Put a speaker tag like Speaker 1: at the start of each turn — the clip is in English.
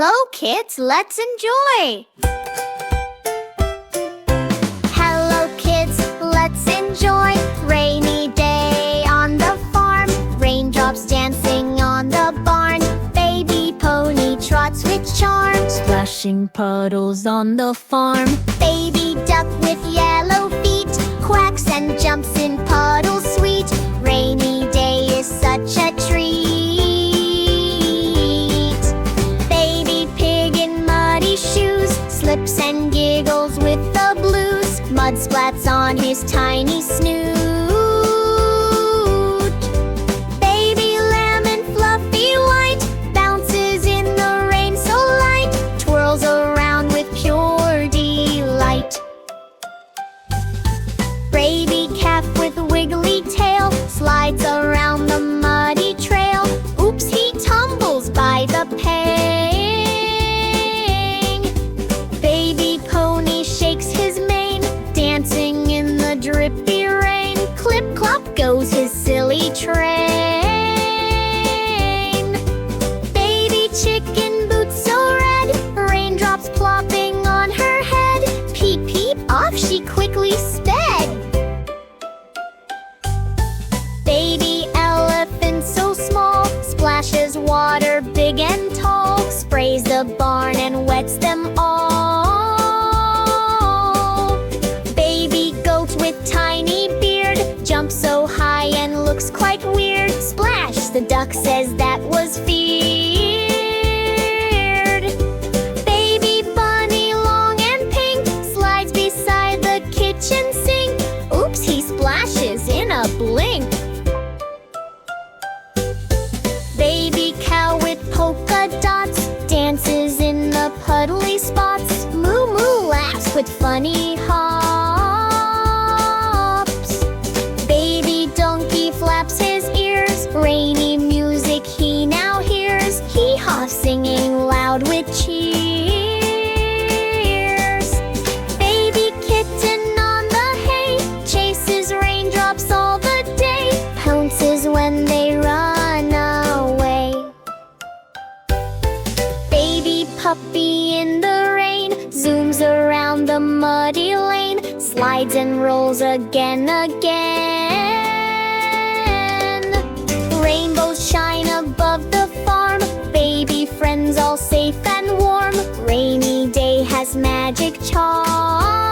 Speaker 1: Hello, kids, let's enjoy! Hello, kids, let's enjoy. Rainy day on the farm. Raindrops dancing on the barn. Baby pony trots with charm. Splashing puddles on the farm. Baby duck with yellow feet quacks and jumps in puddles sweet. Rainy day is such a treat. Baby pig in muddy shoes slips and giggles with the blues. Mud splats on his tiny snoot. Baby lamb in fluffy white bounces in the rain so light. Twirls around with pure delight. Baby calf with wiggly tail slides around the muddy trail. Oops, he tumbles by the pang. Baby pony shakes his mane, dancing in the drippy rain. Clip clop goes his silly train. Baby chicken boots so red, raindrops plopping on her head. Peep peep, off she quickly sped. Baby elephant so small splashes water big and tall. Sprays the barn and wets them all. Baby goat with tiny beard jumps so high and looks quite weird. Splash, the duck says that was feared. Baby bunny long and pink slides beside the kitchen sink. Oops, he splashes in a blink. Baby cow with polka dots dances in the puddly spots. Moo moo laughs with funny hops. Baby donkey flaps his ears, rainy music he now hears. Hee-haw singing loud with cheers. Baby kitten on the hay chases raindrops all the day. Pounces when they run away. Baby puppy in the rain zooms around the muddy lane. Slides and rolls again. Rainbows shine above the farm. Baby friends all safe and warm. Rainy day has magic charm.